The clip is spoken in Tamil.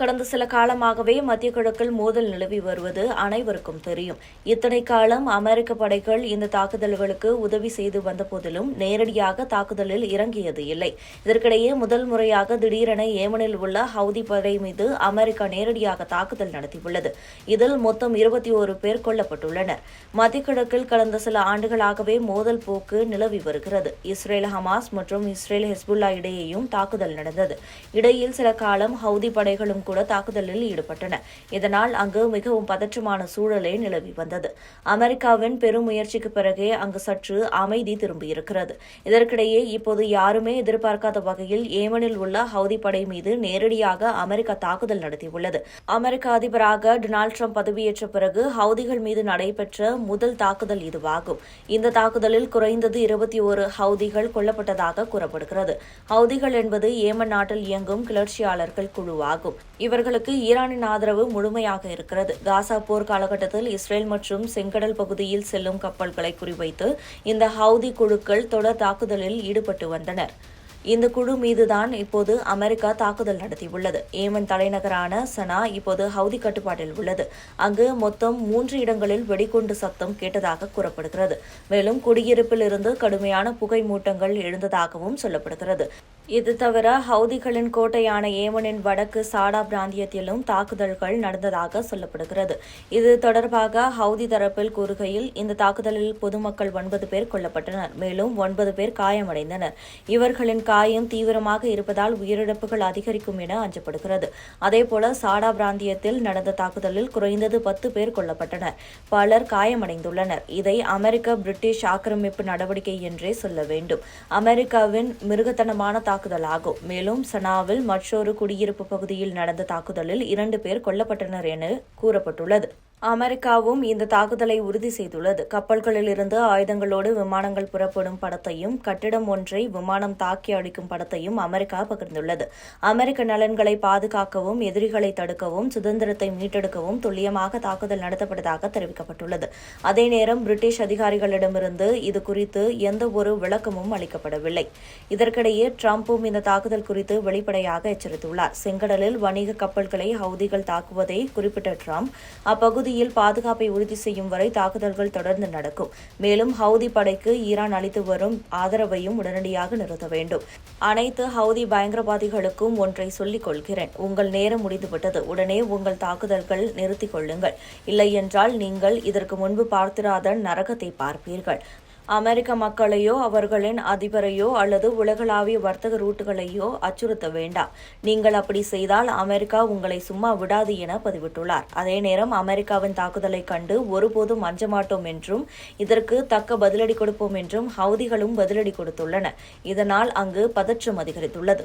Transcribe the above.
கடந்த சில காலமாகவே மத்திய கிழக்கில் மோதல் நிலவி வருவது அனைவருக்கும் தெரியும். இத்தனை காலம் அமெரிக்க படைகள் இந்த தாக்குதல்களுக்கு உதவி செய்து வந்த போதிலும் நேரடியாக தாக்குதலில் இறங்கியது இல்லை. இதற்கிடையே முதல் முறையாக திடீரென ஏமனில் உள்ள ஹவுதி படை மீது அமெரிக்கா நேரடியாக தாக்குதல் நடத்தியுள்ளது. இதில் மொத்தம் 21 பேர் கொல்லப்பட்டுள்ளனர். மத்திய கிழக்கில் கடந்த சில ஆண்டுகளாகவே மோதல் போக்கு நிலவி வருகிறது. இஸ்ரேல் ஹமாஸ் மற்றும் இஸ்ரேல் ஹெஸ்புல்லா இடையேயும் தாக்குதல் நடந்தது. இடையில் சில காலம் ஹவுதி படைகளும் கூட தாக்குதலில் ஈடுபட்டன. இதனால் அங்கு மிகவும் பதற்றமான சூழலே நிலவி வந்தது. அமெரிக்காவின் பெரும் முயற்சிக்கு பிறகே அங்கு சற்று அமைதி திரும்பியிருக்கிறது. இதற்கிடையே இப்போது யாருமே எதிர்பார்க்காத வகையில் ஏமனில் உள்ள ஹவுதி படை மீது நேரடியாக அமெரிக்கா தாக்குதல் நடத்தியுள்ளது. அமெரிக்க அதிபராக டொனால்டு டிரம்ப் பதவியேற்ற பிறகு ஹவுதிகள் மீது நடைபெற்ற முதல் தாக்குதல் இதுவாகும். இந்த தாக்குதலில் குறைந்தது 21 ஹவுதிகள் கொல்லப்பட்டதாக கூறப்படுகிறது. ஹவுதிகள் என்பது ஏமன் நாட்டில் இயங்கும் கிளர்ச்சியாளர்கள் குழுவாகும். இவர்களுக்கு ஈரானின் ஆதரவு முழுமையாக இருக்கிறது. காசா போர் காலகட்டத்தில் இஸ்ரேல் மற்றும் செங்கடல் பகுதியில் செல்லும் கப்பல்களை குறிவைத்து இந்த ஹவுதி குழுக்கள் தொடர் தாக்குதலில் ஈடுபட்டு வந்தனர். இந்த குழு மீதுதான் இப்போது அமெரிக்கா தாக்குதல் நடத்தியுள்ளது. ஏமன் தலைநகரான சனா இப்போது ஹவுதி கட்டுப்பாட்டில் உள்ளது. அங்கு மொத்தம் 3 இடங்களில் வெடிகுண்டு சத்தம் கேட்டதாக கூறப்படுகிறது. மேலும் குடியிருப்பில் இருந்து கடுமையான புகை மூட்டங்கள் எழுந்ததாகவும் சொல்லப்படுகிறது. இது தவிர ஹவுதிகளின் கோட்டையான ஏமனின் வடக்கு சாடா பிராந்தியத்திலும் தாக்குதல்கள் நடந்ததாக சொல்லப்படுகிறது. இது தொடர்பாக ஹவுதி தரப்பில் கூறுகையில், இந்த தாக்குதலில் பொதுமக்கள் 9 பேர் கொல்லப்பட்டனர். மேலும் 9 பேர் காயமடைந்தனர். இவர்களின் காயம் தீவிரமாக இருப்பதால் உயிரிழப்புகள் அதிகரிக்கும் என அஞ்சப்படுகிறது. அதேபோல சாடா பிராந்தியத்தில் நடந்த தாக்குதலில் குறைந்தது 10 பேர் கொல்லப்பட்டனர். பலர் காயமடைந்துள்ளனர். இதை அமெரிக்க பிரிட்டிஷ் ஆக்கிரமிப்பு நடவடிக்கை என்றே சொல்ல வேண்டும். அமெரிக்காவின் மிருகத்தனமான தாக்குதலாகும். மேலும் சனாவில் மற்றொரு குடியிருப்பு பகுதியில் நடந்த தாக்குதலில் 2 பேர் கொல்லப்பட்டனர் என கூறப்பட்டுள்ளது. அமெரிக்காவும் இந்த தாக்குதலை உறுதி செய்துள்ளது. கப்பல்களில் இருந்து ஆயுதங்களோடு விமானங்கள் புறப்படும் படத்தையும் கட்டிடம் ஒன்றை விமானம் தாக்கி அழிக்கும் படத்தையும் அமெரிக்கா பகிர்ந்துள்ளது. அமெரிக்க நலன்களை பாதுகாக்கவும் எதிரிகளை தடுக்கவும் சுதந்திரத்தை மீட்டெடுக்கவும் துல்லியமாக தாக்குதல் நடத்தப்பட்டதாக தெரிவிக்கப்பட்டுள்ளது. அதே நேரம் பிரிட்டிஷ் அதிகாரிகளிடமிருந்து இது குறித்து எந்த ஒரு விளக்கமும் அளிக்கப்படவில்லை. இதற்கிடையே டிரம்பும் இந்த தாக்குதல் குறித்து வெளிப்படையாக எச்சரித்துள்ளார். செங்கடலில் வணிக கப்பல்களை ஹவுதிகள் தாக்குவதை குறிப்பிட்ட டிரம்ப், அப்பகுதி பாதுகாப்பை உறுதி செய்யும் வரை தாக்குதல்கள் தொடர்ந்து நடக்கும். மேலும் ஹவுதி படைக்கு ஈரான் அளித்து வரும் ஆதரவையும் உடனடியாக நிறுத்த வேண்டும். அனைத்து ஹவுதி பயங்கரவாதிகளுக்கும் ஒன்றை சொல்லிக் கொள்கிறேன். உங்கள் நேரம் முடிந்துவிட்டது. உடனே உங்கள் தாக்குதல்கள் நிறுத்திக் கொள்ளுங்கள். இல்லையென்றால் நீங்கள் இதற்கு முன்பு பார்த்திராத நரகத்தை பார்ப்பீர்கள். அமெரிக்க மக்களையோ அவர்களின் அதிபரையோ அல்லது உலகளாவிய வர்த்தக ரூட்டுகளையோ அச்சுறுத்த வேண்டாம். நீங்கள் அப்படி செய்தால் அமெரிக்கா உங்களை சும்மா விடாது என பதிவிட்டுள்ளார். அதே நேரம் அமெரிக்காவின் தாக்குதலை கண்டு ஒருபோதும் அஞ்ச மாட்டோம் என்றும் இதற்கு தக்க பதிலடி கொடுப்போம் என்றும் ஹவுதிகளும் பதிலடி கொடுத்துள்ளனர். இதனால் அங்கு பதற்றம் அதிகரித்துள்ளது.